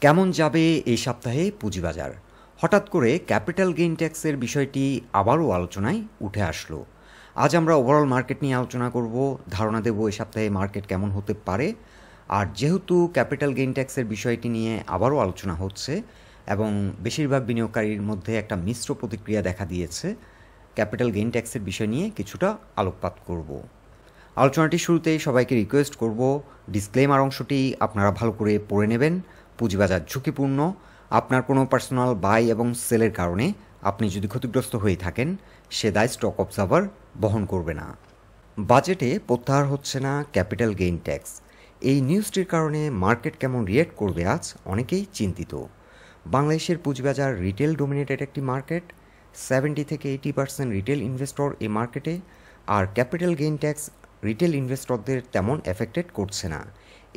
কেমন যাবে এই সপ্তাহে পুঁজিবাজার? হঠাৎ করে ক্যাপিটাল গেইন ট্যাক্সের বিষয়টি আবারও আলোচনায় উঠে আসলো। আজ আমরা ওভারঅল মার্কেট নিয়ে আলোচনা করব, ধারণা দেব এই সপ্তাহে মার্কেট কেমন হতে পারে। আর যেহেতু ক্যাপিটাল গেইন ট্যাক্সের বিষয়টি নিয়ে আবারও আলোচনা হচ্ছে এবং বেশিরভাগ বিনিয়োগকারীর মধ্যে একটা মিশ্র প্রতিক্রিয়া দেখা দিয়েছে, ক্যাপিটাল গেইন ট্যাক্সের বিষয় নিয়ে কিছুটা আলোকপাত করব। আলোচনাটি শুরুতেই সবাইকে রিকোয়েস্ট করব, ডিসক্লেমার অংশটি আপনারা ভালো করে পড়ে নেবেন। পুঁজিবাজার ঝুঁকিপূর্ণ। আপনার কোনো পার্সোনাল বাই এবং সেলের কারণে আপনি যদি ক্ষতিগ্রস্ত হয়ে থাকেন, সে দায় স্টক অবজার্ভার বহন করবে না। বাজেটে প্রত্যাহার হচ্ছে না ক্যাপিটাল গেইন ট্যাক্স। এই নিউজটির কারণে মার্কেট কেমন রিয়েক্ট করবে আজ অনেকেই চিন্তিত। বাংলাদেশের পুঁজিবাজার রিটেল ডোমিনেটেড একটি মার্কেট। 70 থেকে 80% রিটেল ইনভেস্টর এই মার্কেটে। আর ক্যাপিটাল গেইন ট্যাক্স রিটেল ইনভেস্টরদের তেমন এফেক্টেড করছে না।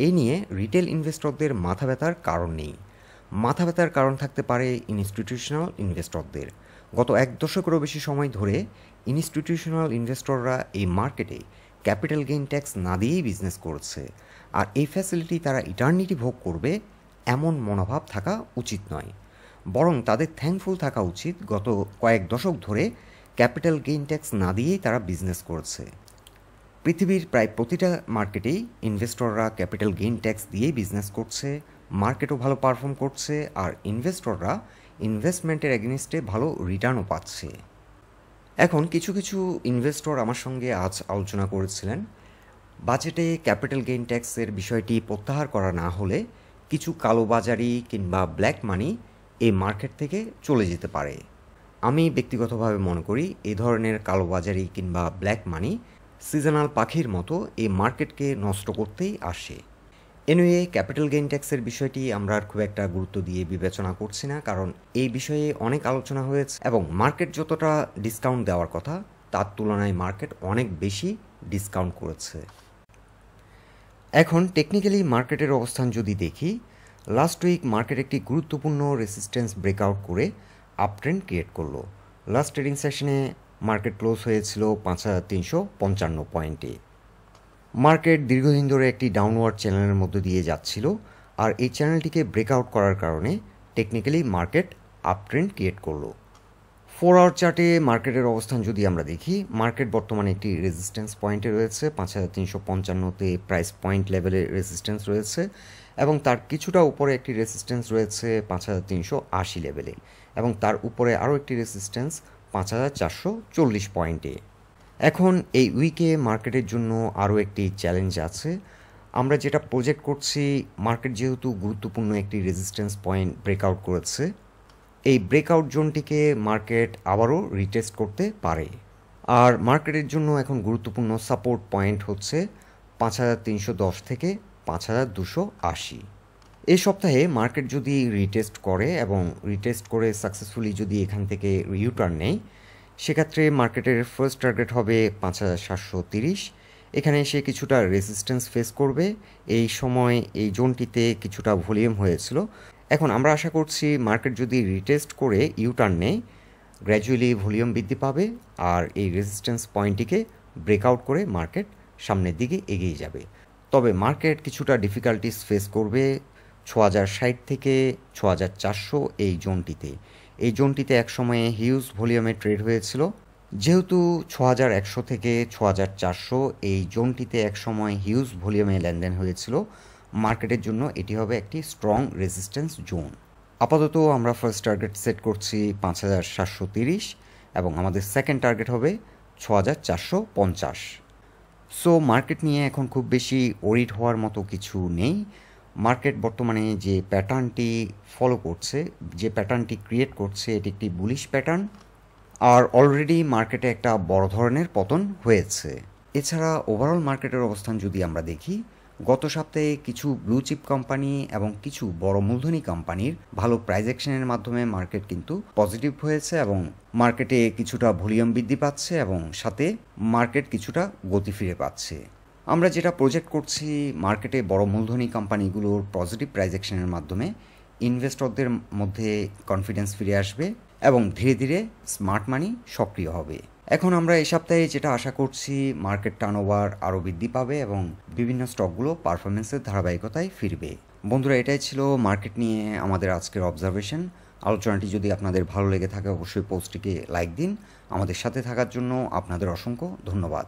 এই নিয়ে রিটেল ইনভেস্টরদের মাথা ব্যথার কারণ নেই। মাথা ব্যথার কারণ থাকতে পারে ইনস্টিটিউশনাল ইনভেস্টরদের। গত এক দশকেরও বেশি সময় ধরে ইনস্টিটিউশনাল ইনভেস্টররা এই মার্কেটে ক্যাপিটাল গেইন ট্যাক্স না দিয়েই বিজনেস করছে। আর এই ফ্যাসিলিটি তারা ইটার্নিটি ভোগ করবে এমন মনোভাব থাকা উচিত নয়, বরং তাদের থ্যাঙ্কফুল থাকা উচিত গত কয়েক দশক ধরে ক্যাপিটাল গেইন ট্যাক্স না দিয়েই তারা বিজনেস করছে। পৃথিবীর প্রায় প্রতিটা মার্কেটেই ইনভেস্টররা ক্যাপিটাল গেইন ট্যাক্স দিয়েই বিজনেস করছে, মার্কেটও ভালো পারফর্ম করছে, আর ইনভেস্টররা ইনভেস্টমেন্টের এগেনস্টে ভালো রিটার্নও পাচ্ছে। এখন কিছু কিছু ইনভেস্টর আমার সঙ্গে আজ আলোচনা করেছিলেন, বাজেটে ক্যাপিটাল গেইন ট্যাক্সের বিষয়টি প্রত্যাহার করা না হলে কিছু কালোবাজারি কিংবা ব্ল্যাক মানি এই মার্কেট থেকে চলে যেতে পারে। আমি ব্যক্তিগতভাবে মনে করি এই ধরনের কালোবাজারি কিংবা ব্ল্যাক মানি সিজনাল পাখির মতো এই মার্কেটকে নষ্ট করতেই আসে। এনিওয়ে, ক্যাপিটাল গেইন ট্যাক্সের বিষয়টি আমরা আর খুব একটা গুরুত্ব দিয়ে বিবেচনা করছি না, কারণ এই বিষয়ে অনেক আলোচনা হয়েছে এবং মার্কেট যতটা ডিসকাউন্ট দেওয়ার কথা তার তুলনায় মার্কেট অনেক বেশি ডিসকাউন্ট করেছে। এখন টেকনিক্যালি মার্কেটের অবস্থান যদি দেখি, লাস্ট উইক মার্কেট একটি গুরুত্বপূর্ণ রেসিস্ট্যান্স ব্রেকআউট করে আপট্রেন্ড ক্রিয়েট করলো। লাস্ট ট্রেডিং সেশনে মার্কেট ক্লোজ হয়েছিল 5355 পয়েন্টে। মার্কেট দীর্ঘদিন ধরে একটি ডাউনওয়ার্ড চ্যানেলের মধ্যে দিয়ে যাচ্ছিল, আর এই চ্যানেলটিকে ব্রেকআউট করার কারণে টেকনিক্যালি মার্কেট আপট্রেন্ড ক্রিয়েট করলো। 4 আওয়ার চার্টে মার্কেটের অবস্থান যদি আমরা দেখি, মার্কেট বর্তমানে একটি রেজিস্ট্যান্স পয়েন্টে রয়েছে। 5355তে প্রাইস পয়েন্ট লেভেলে রেজিস্ট্যান্স রয়েছে এবং তার কিছুটা উপরে একটি রেজিস্ট্যান্স রয়েছে 5380 লেভেলে, এবং তার উপরে আরও একটি রেজিস্ট্যান্স 5440 পয়েন্টে। এখন এই উইকে মার্কেটের জন্য আরও একটি চ্যালেঞ্জ আছে। আমরা যেটা প্রজেক্ট করছি, মার্কেট যেহেতু গুরুত্বপূর্ণ একটি রেজিস্ট্যান্স পয়েন্ট ব্রেকআউট করেছে, এই ব্রেকআউট জোনটিকে মার্কেট আবারও রিটেস্ট করতে পারে। আর মার্কেটের জন্য এখন গুরুত্বপূর্ণ সাপোর্ট পয়েন্ট হচ্ছে 5310 থেকে 5280। এই সপ্তাহে মার্কেট যদি রিটেস্ট করে এবং রিটেস্ট করে সাকসেসফুলি যদি এখান থেকে ইউটার্ন নেয়, সেক্ষেত্রে মার্কেটের ফার্স্ট টার্গেট হবে 5730। এখানে এসে কিছুটা রেজিস্ট্যান্স ফেস করবে। এই সময় এই জোনটিতে কিছুটা ভলিউম হয়েছিল। এখন আমরা আশা করছি মার্কেট যদি রিটেস্ট করে ইউটার্ন নেয়, গ্র্যাজুয়ালি ভলিউম বৃদ্ধি পাবে আর এই রেজিস্ট্যান্স পয়েন্টটিকে ব্রেকআউট করে মার্কেট সামনের দিকে এগিয়ে যাবে। তবে মার্কেট কিছুটা ডিফিকাল্টিস ফেস করবে 6060 থেকে 6400 এই জোনটিতে। এই জোনটিতে একসময়ে হিউজ ভলিউমে ট্রেড হয়েছিল। যেহেতু 6100 থেকে 6400 এই জোনটিতে একসময় হিউজ ভলিউমে লেনদেন হয়েছিল, মার্কেটের জন্য এটি হবে একটি স্ট্রং রেজিস্ট্যান্স জোন। আপাতত আমরা ফার্স্ট টার্গেট সেট করছি 5730 এবং আমাদের সেকেন্ড টার্গেট হবে 6450। সো মার্কেট নিয়ে এখন খুব বেশি ওরিড হওয়ার মতো কিছু নেই। মার্কেট বর্তমানে যে প্যাটার্নটি ফলো করছে, যে প্যাটার্নটি ক্রিয়েট করছে, এটি একটি বুলিশ প্যাটার্ন, আর অলরেডি মার্কেটে একটা বড় ধরনের পতন হয়েছে। এছাড়া ওভারঅল মার্কেটের অবস্থান যদি আমরা দেখি, গত সপ্তাহে কিছু ব্লু চিপ কোম্পানি এবং কিছু বড় মূলধনী কোম্পানির ভালো প্রাইস অ্যাকশনের মাধ্যমে মার্কেট কিন্তু পজিটিভ হয়েছে এবং মার্কেটে কিছুটা ভলিউম বৃদ্ধি পাচ্ছে এবং সাথে মার্কেট কিছুটা গতি ফিরে পাচ্ছে। আমরা যেটা প্রজেক্ট করছি, মার্কেটে বড় মূলধনী কোম্পানিগুলোর পজিটিভ প্রাইস অ্যাকশনের মাধ্যমে ইনভেস্টরদের মধ্যে কনফিডেন্স ফিরে আসবে এবং ধীরে ধীরে স্মার্ট মানি সক্রিয় হবে। এখন আমরা এই সপ্তাহে যেটা আশা করছি, মার্কেট টার্নওভার আরও বৃদ্ধি পাবে এবং বিভিন্ন স্টকগুলো পারফরমেন্সের ধারাবাহিকতায় ফিরবে। বন্ধুরা, এটাই ছিল মার্কেট নিয়ে আমাদের আজকের অবজারভেশন। আলোচনাটি যদি আপনাদের ভালো লেগে থাকে অবশ্যই পোস্টটিকে লাইক দিন। আমাদের সাথে থাকার জন্য আপনাদের অসংখ্য ধন্যবাদ।